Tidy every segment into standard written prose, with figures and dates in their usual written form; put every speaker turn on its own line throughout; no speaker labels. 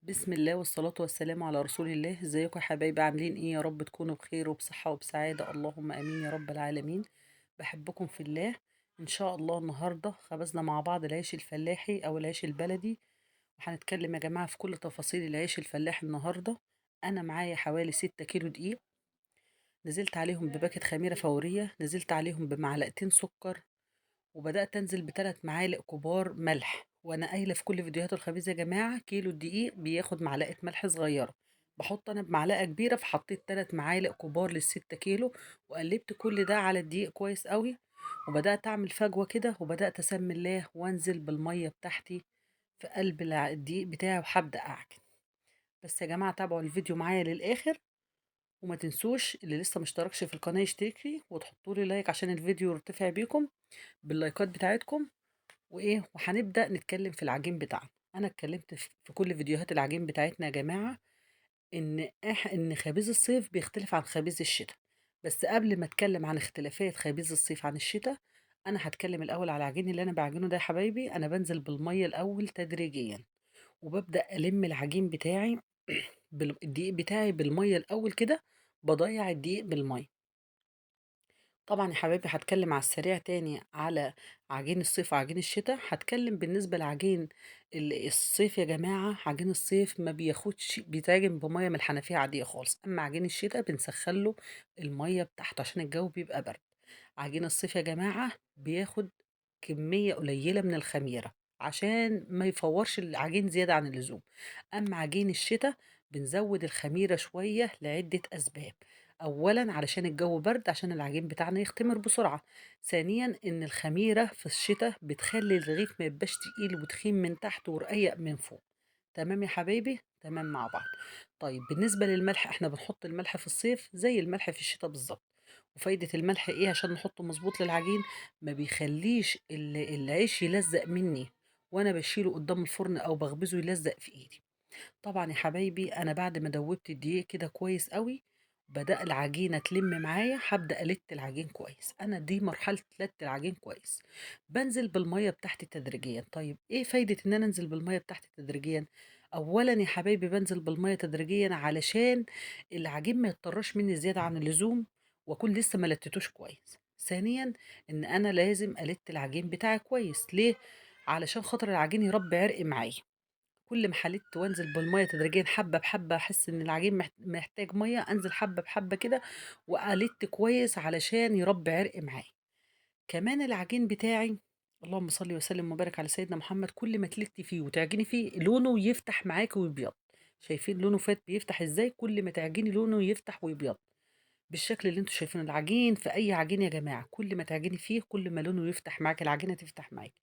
بسم الله والصلاة والسلام على رسول الله. ازيكم يا حبايبي؟ عاملين ايه؟ يا رب تكونوا بخير وبصحة وبسعادة، اللهم امين يا رب العالمين. بحبكم في الله. ان شاء الله النهاردة خبزنا مع بعض العيش الفلاحي او العيش البلدي، وهنتكلم يا جماعة في كل تفاصيل العيش الفلاحي النهاردة. انا معايا حوالي 6 كيلو دقيق، نزلت عليهم بباكت خميرة فورية، نزلت عليهم بمعلقتين سكر، وبدأت أنزل بثلاث معالق كبار ملح. وأنا قايلة في كل فيديوهات الخبيز يا جماعة كيلو الدقيق بياخد معلقة ملح صغيرة، بحط أنا بمعلقة كبيرة، فحطيت 3 معالق كبار لل6 كيلو. وقلبت كل ده على الدقيق كويس قوي، وبدأت أعمل فجوة كده، وبدأت أسمي الله وأنزل بالمية بتاعتي في قلب الدقيق بتاعي، وهبدأ أعجن. بس يا جماعة تابعوا الفيديو معايا للآخر، وما تنسوش اللي لسه مشتركش في القناة يشتركي وتحطوا لي لايك عشان الفيديو يرتفع بيكم باللايكات بتاعتكم. وهنبدأ نتكلم في العجين بتاعنا. انا اتكلمت في كل فيديوهات العجين بتاعتنا يا جماعة ان خبيز الصيف بيختلف عن خبيز الشتاء. بس قبل ما اتكلم عن اختلافات خبيز الصيف عن الشتاء، انا هتكلم الاول على العجين اللي انا بعجنه ده يا حبايبي. انا بنزل بالمية الاول تدريجيا، وببدأ الم العجين بتاعي الدقيق بتاعي بالمية الاول كده، بضيع الدقيق بالمية. طبعا يا حبايبي هتكلم على السريع تاني على عجين الصيف وعجين الشتاء. هتكلم بالنسبة لعجين الصيف يا جماعة. عجين الصيف ما بياخدش، بيتعجن بمية من الحنفية عادية خالص. أما عجين الشتاء بنسخله المية بتاعته عشان الجو بيبقى برد. عجين الصيف يا جماعة بياخد كمية قليلة من الخميرة عشان ما يفورش العجين زيادة عن اللزوم. أما عجين الشتاء بنزود الخميرة شوية لعدة أسباب. أولا علشان الجو برد، عشان العجين بتاعنا يختمر بسرعة. ثانيا إن الخميرة في الشتاء بتخلي الرغيف ما يبقاش تقيل وتخين من تحت ورقيق من فوق. تمام يا حبايبي؟ تمام مع بعض. طيب بالنسبة للملح، احنا بنحط الملح في الصيف زي الملح في الشتاء بالظبط. وفايدة الملح ايه عشان نحطه مظبوط للعجين؟ ما بيخليش العيش يلزق مني وانا بشيله قدام الفرن او بخبزه يلزق في ايدي. طبعا يا حبايبي انا بعد ما دوبت الدقيق كده كويس قوي، بدأ العجينة تلم معايا، هبدأ ألت العجين كويس. أنا دي مرحلة لت العجين كويس. بنزل بالمية بتاعتي تدريجيا. طيب إيه فايدة إن أنا أنزل بالمية بتاعتي تدريجيا؟ أولا يا حبايبي بنزل بالمية تدريجيا علشان العجين ما يضطرش مني زيادة عن اللزوم، وأكون لسه ما لتتوش كويس. ثانيا إن أنا لازم ألت العجين بتاعي كويس. ليه؟ علشان خاطر العجين يربي عرق معايا. كل ما حليت وانزل بالميه تدريجيا حبه بحبه، احس ان العجين محتاج ميه، انزل حبه بحبه كده وقلت كويس علشان يربي عرق معايا. كمان العجين بتاعي، اللهم صل وسلم وبارك على سيدنا محمد، كل ما تلتي فيه وتعجني فيه لونه يفتح معاكي ويبيض. شايفين لونه فات بيفتح ازاي؟ كل ما تعجني لونه يفتح ويبيض بالشكل اللي انتوا شايفينه. العجين في اي عجين يا جماعه كل ما تعجني فيه كل ما لونه يفتح معاك، العجينه تفتح معاك.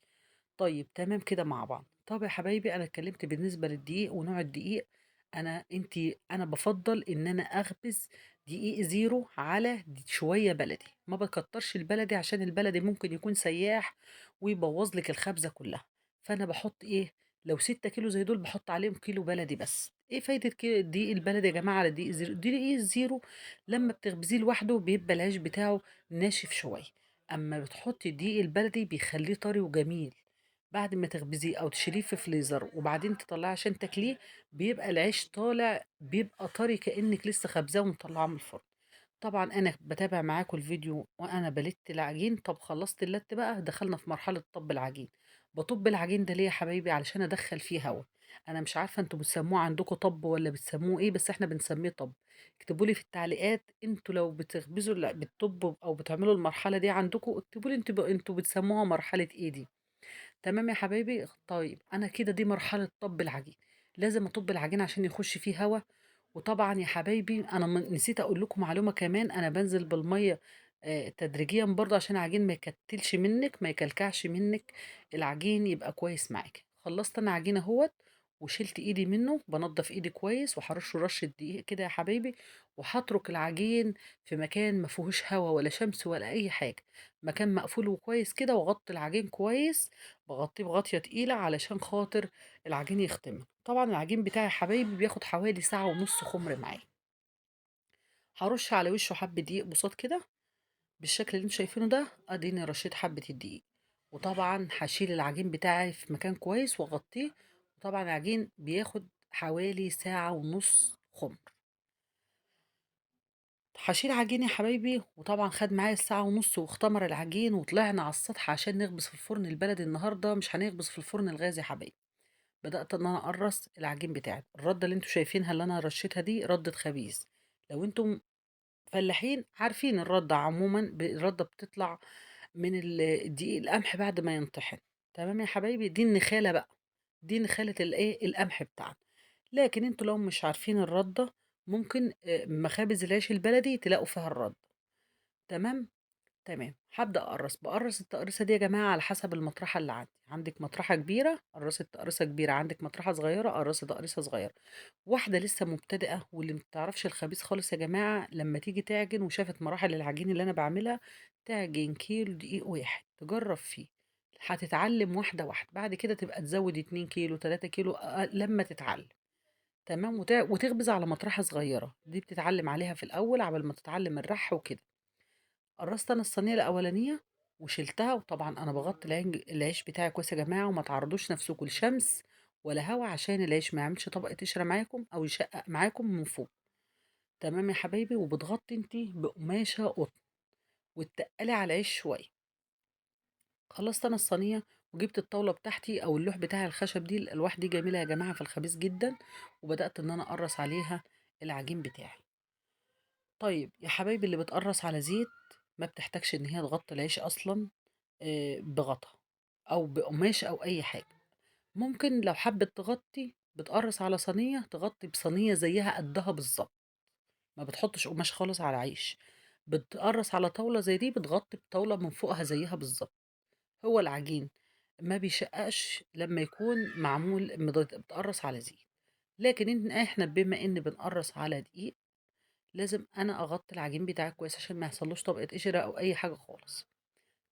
طيب تمام كده مع بعض. طب يا حبايبي انا اتكلمت بالنسبه للدقيق ونوع الدقيق. انا بفضل ان انا اخبز دقيق زيرو على شويه بلدي، ما بكترش البلدي عشان البلدي ممكن يكون سياح ويبوظ لك الخبزه كلها. فانا بحط ايه؟ لو 6 كيلو زي دول بحط عليهم كيلو بلدي بس. ايه فايده الدقيق البلدي يا جماعه على الدقيق الزيرو؟ الدقيق الزيرو لما بتخبزيه لوحده بيبقى العيش بتاعه ناشف شويه، اما بتحطي الدقيق البلدي بيخليه طري وجميل. بعد ما تخبزيه او تشيليه في فريزر وبعدين تطلعيه عشان تاكليه، بيبقى العيش طالع بيبقى طري كأنك لسه خبزاه ومطلعاه من الفرن. طبعا انا بتابع معاكم الفيديو وانا بلت العجين. طب خلصت اللت بقى، دخلنا في مرحلة طب العجين. بطب العجين ده ليه يا حبايبي؟ علشان ادخل فيه هوا. انا مش عارفة انتوا بتسموه عندكم طب ولا بتسموه ايه، بس احنا بنسميه طب. اكتبوا لي في التعليقات انتوا لو بتخبزوا بالطب او بتعملوا المرحلة دي عندكم، اكتبوا لي انتوا بتسموها مرحلة ايه دي. تمام يا حبايبي. طيب انا كده دي مرحله طب العجين. لازم اطب العجين عشان يخش فيه هواء. وطبعا يا حبايبي انا نسيت اقول لكم معلومه كمان. انا بنزل بالميه تدريجيا برضه عشان العجين ما يكتلش منك، ما يكلكعش منك، العجين يبقى كويس معاك. خلصت انا عجين اهوت وشلت ايدي منه، بنضف ايدي كويس وهرشه رشه دقيق كده يا حبايبي. وهترك العجين في مكان ما فيهوش هوا ولا شمس ولا اي حاجه، مكان مقفول وكويس كده، واغطي العجين كويس. باغطيه بغطية تقيلة علشان خاطر العجين يختمر. طبعا العجين بتاعي يا حبايبي بياخد حوالي ساعة ونص خمر معايا. هرش على وشه حبة دقيق بساط كده بالشكل اللي انتوا شايفينه ده. اديني رشيت حبة الدقيق. وطبعا هشيل العجين بتاعي في مكان كويس واغطيه. وطبعا العجين بياخد حوالي ساعة ونص خمر. هاشيل عجين يا حبايبي، وطبعًا خَد معايا الساعة ونُص واختمر العجين، وطلعنا على السطح عشان نخبز في الفرن البلدي النهارده، مش هنخبز في الفرن الغاز يا حبايبي. بدأت إن أنا أقرّص العجين بتاعي، الردة اللي أنتم شايفينها اللي أنا رشيتها دي ردة خبيز. لو أنتم فلاحين عارفين الردة عمومًا الردة بتطلع من دقيق القمح بعد ما ينطحن. تمام يا حبايبي، دي النخالة بقى، دي نخالة الإيه، القمح بتاعنا. لكن أنتم لو مش عارفين الردة، ممكن مخابز العيش البلدي تلاقوا فيها الردة. تمام. تمام، هابدأ أقرّص، باقرّص التقريصة دي يا جماعة على حسب المطرحة اللي عندي، عندِك مطرحة كبيرة قرّصي تقريصة كبيرة، عندِك مطرحة صغيرة قرّصي تقريصة صغيرة. واحدة لسه مبتدئة واللي ما بتعرفش الخبيث خالص يا جماعة، لمّا تيجي تعجن وشافت مراحل العجين اللي أنا باعملها، تعجن كيلو دقيق واحد، تجرّب فيه، هتتعلم واحدة واحدة، بعد كده تبقى تزوّد 2 كيلو، 3 كيلو لمّا تتعلم. تمام، وتخبز على مطرحة صغيرة، دي بتتعلم عليها في الأول عقبال ما تتعلم الرَّح وكده. قرّصت أنا الصينية الأولانية وشِلتها، وطبعًا أنا باغطّي العيش بتاعي كويس يا جماعة، وما تعرّضوش نَفْسكم لشمس ولا هوا عشان العيش ما يعملش طبقة قشرة معاكم أو يشقّق معاكم من فوق. تمام يا حبايبي، وبتغطّي أنتِ بقماشة قطن وتتقّلي على العيش شوية. خلّصت أنا الصينية وجِبت الطاولة بتاعتي أو اللوح بتاعي الخشب دي، الألواح دي جميلة يا جماعة في الخبيث جدًا، وبدأت إن أنا أقرّص عليها العجين بتاعي. طيب يا حبايبي، اللي بتقرّص على زيت ما بتحتاجش إن هي تغطّي العيش أصلًا بغطا أو بقماش أو أي حاجة. ممكن لو حبِّت تغطّي بتقرّص على صينية، تغطّي بصينية زيّها قدّها بالضبط، ما بتحطّش قماش خالص على عيش. بتقرّص على طاولة زي دي، بتغطّي بطاولة من فوقها زيّها بالضبط. هو العجين ما بيشقّقش لمّا يكون معمول بتقرّص على زيت. لكن إحنا بما إن بنقرّص على دقيق، لازم أنا أغطّي العجين بتاعي كويس عشان ما يحصلوش طبقة قشرة أو أي حاجة خالص.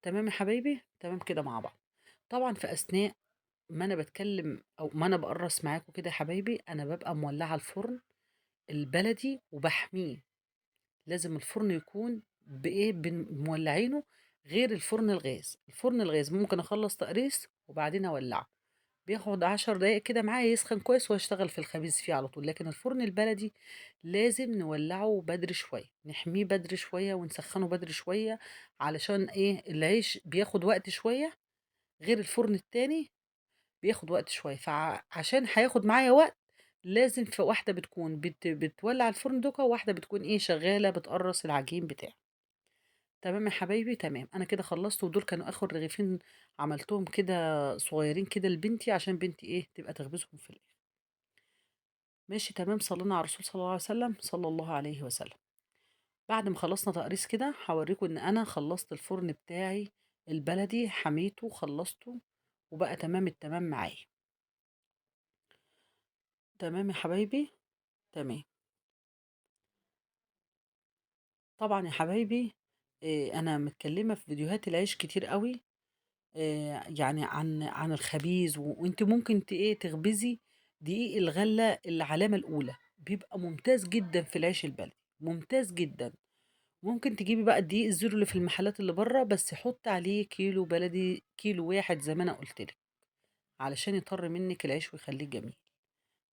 تمام يا حبايبي، تمام كده مع بعض. طبعًا في أثناء ما أنا باتكلم أو ما أنا باقرّص معاكم كده يا حبايبي، أنا بابقى مولّعة الفرن البلدي وباحميه. لازم الفرن يكون بإيه، مولّعينه غير الفرن الغاز. الفرن الغاز ممكن أخلّص تقريص وبعدين أولّعه، بياخد 10 دقايق كده معايا يسخن كويس واشتغل في الخبيز فيه على طول. لكن الفرن البلدي لازم نولّعه بدري شوية، نحميه بدري شوية ونسخّنه بدري شوية، علشان إيه، العيش بياخد وقت شوية غير الفرن التاني بياخد وقت شوية. عشان هياخد معايا وقت، لازم في واحدة بتكون بتولّع الفرن دوكا، وواحدة بتكون إيه، شغّالة بتقرّص العجين بتاعي. تمام يا حبايبي، تمام. أنا كده خلّصت، ودول كانوا آخر رغيفين عملتهم كده صغيّرين كده لبنتي، عشان بنتي إيه، تبقى تخبزهم في الآخر. ماشي تمام، صلّينا على الرسول صلى الله عليه وسلم، صلى الله عليه وسلم. بعد ما خلّصنا تقريص كده، هاورّيكم إن أنا خلّصت الفرن بتاعي البلدي، حميته، خلّصته، وبقى تمام التمام معايا. تمام يا حبايبي، تمام. طبعًا يا حبايبي، أنا متكلّمة في فيديوهات العيش كتير أوي، يعني عن الخبيز، وأنتِ ممكن إيه، تخبزي دقيق الغلة العلامة الأولى، بيبقى ممتاز جدًا في العيش البلدي، ممتاز جدًا. ممكن تجيبي بقى الدقيق الزيرو اللي في المحلات اللي برّه، بس حُطّي عليه كيلو بلدي، كيلو واحد زي ما أنا قُلت لِك، علشان يطَرّ منِّك العيش ويخلّيه جميل.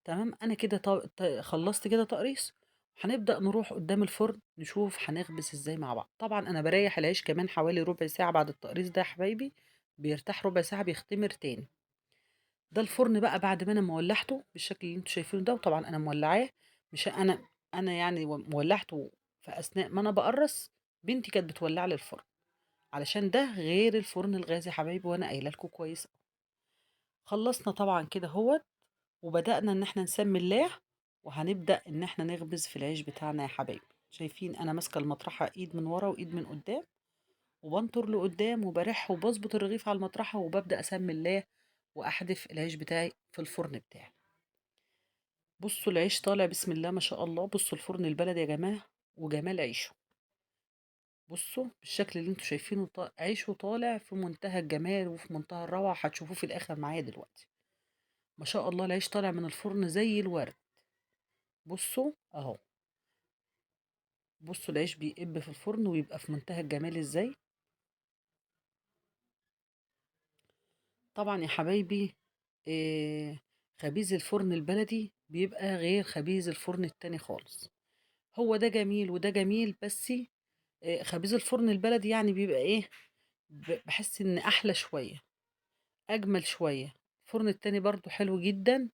تمام، أنا كده ط ط خلّصت كده تقريص، هنبدأ نروح قدّام الفرن نشوف هنخبز إزاي مع بعض. طبعًا أنا باريّح العيش كمان حوالي ربع ساعة بعد التقريص ده يا حبايبي، بيرتاح ربع ساعة بيختمر تاني. ده الفرن بقى بعد ما أنا ولّعته بالشكل اللي أنتم شايفينه ده، وطبعًا أنا مولّعاه، مش أنا يعني ولّعته في أثناء ما أنا باقرّص، بنتي كانت بتولّع لي الفرن، علشان ده غير الفرن الغاز يا حبايبي، وأنا قايلة لكم كويس أوي. خلّصنا طبعًا كده أهوّة، وبدأنا إن إحنا نسمّي الله، وهنبدأ إن إحنا نخبز في العيش بتاعنا يا حبايبي. شايفين أنا ماسكة المطرحة إيد من ورا وإيد من قدّام، وبانطر لقدّام وبارِح وباضبط الرغيف على المطرحة، وبابدأ أسمّي الله وأحدف العيش بتاعي في الفرن بتاعي. بُصّوا العيش طالع بسم الله ما شاء الله، بُصّوا الفرن البلدي يا جماعة وجمال عيشه. بُصّوا بالشكل اللي أنتم شايفينه، عيشه طالع في منتهى الجمال وفي منتهى الروعة، هتشوفوه في الآخر معايا دلوقتي. ما شاء الله العيش طالع من الفرن زي الورد. بُصّوا أهو، بُصّوا العيش بيقِب في الفرن ويبقى في منتهى الجمال إزاي. طبعًا يا حبايبي، آآ خبيز الفرن البلدي بيبقى غير خبيز الفرن التاني خالص. هو ده جميل وده جميل، بس خبيز الفرن البلدي يعني بيبقى إيه، باحس إن أحلى شوية، أجمل شوية. الفرن التاني برضه حلو جدًا،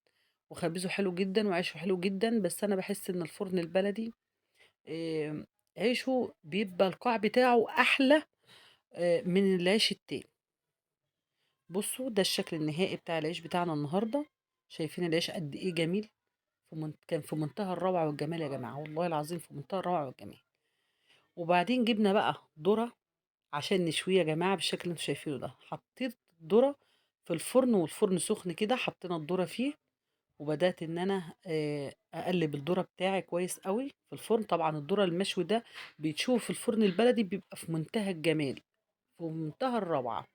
وخبيزه حلو جدًا، وعيشه حلو جدًا، بس أنا باحس إن الفرن البلدي آمم، عيشه بيبقى القاع بتاعه أحلى من العيش التاني. بُصّوا، ده الشكل النهائي بتاع العيش بتاعنا النهارده. شايفين العيش قد إيه جميل؟ كان في منتهى الروعة والجمال يا جماعة، والله العظيم في منتهى الروعة والجمال. وبعدين جبنا بقى ذرة عشان نشويه يا جماعة بالشكل اللي أنتم شايفينه ده. حطيت الذرة في الفرن والفرن سخن كده، حطينا الذرة فيه، وبدأت إن أنا أقلِّب الذرة بتاعي كويس أوي في الفرن. طبعًا الذرة المشوي ده بيتشوي في الفرن البلدي بيبقى في منتهى الجمال، في منتهى الروعة.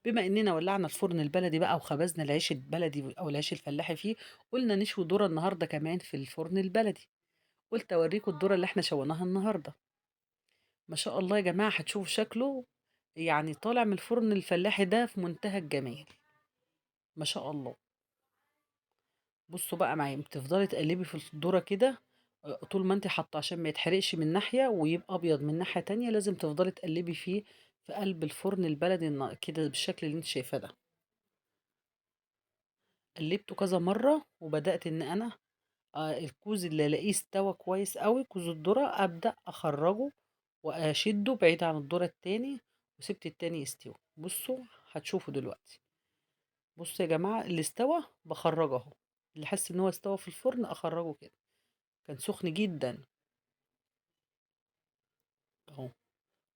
بما إننا ولّعنا الفرن البلدي بقى وخبزنا العيش البلدي أو العيش الفلاحي فيه، قُلنا نشوي ذرة النهارده كمان في الفرن البلدي. قُلت أورّيكم الذرة اللي إحنا شويناها النهارده. ما شاء الله يا جماعة هتشوفوا شكله يعني طالع من الفرن الفلاحي ده في منتهى الجمال، ما شاء الله. بُصّوا بقى معايا، بتفضلي تقلّبي في الذرة كده طول ما أنتِ حاطّاه عشان ما يتحرقش من ناحية ويبقى أبيض من ناحية تانية. لازم تفضلي تقلّبي فيه في قلب الفرن البلدي كده بالشكل اللي أنتِ شايفاه ده. قلّبته كذا مرّة وبدأت إن أنا الكوز اللي ألاقيه استوى كويس أوي، كوز الذرة، أبدأ أخرّجه وأشدّه بعيد عن الذرة التاني، وسِبت التاني يستوي. بُصّوا هتشوفوا دلوقتي. بُصّوا يا جماعة اللي استوى باخرّجه أهو، اللي أحس إن هو استوى في الفرن أخرّجه كده. كان سُخن جدًا أهو.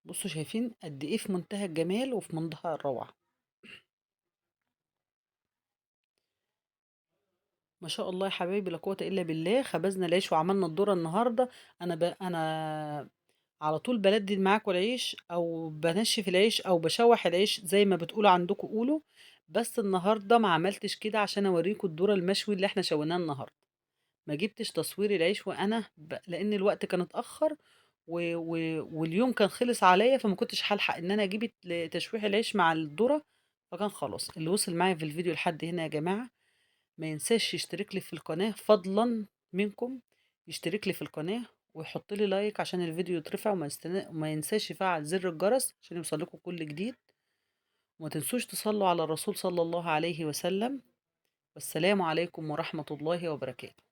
بُصّوا شايفين قد إيه في منتهى الجمال وفي منتهى الروعة. ما شاء الله يا حبايبي لا قوة إلا بالله. خبزنا العيش وعملنا الذرة النهارده. أنا على طول بلدّي معاكم العيش أو بانشّف العيش أو باشوّح العيش زي ما بتقولوا عندكم قولوا، بس النهارده ما عملتش كده عشان أورّيكم الذرة المشوي اللي إحنا شويناه النهارده. ما جِبتش تصوير العيش وأنا لإن الوقت كان اتأخّر واليوم كان خلص عليّا، فما كنتش هالحق إن أنا أجيب تشويح العيش مع الذرة، فكان خلاص. اللي وصل معايا في الفيديو لحد هنا يا جماعة ما ينساش يشترك لي في القناة فضلًا منكم، يشترك لي في القناة ويحط لي لايك عشان الفيديو يترفع، وما ينساش يفعل زر الجرس عشان يوصلكوا كل جديد. وما تنسوش تصلوا على الرسول صلى الله عليه وسلم. والسلام عليكم ورحمة الله وبركاته.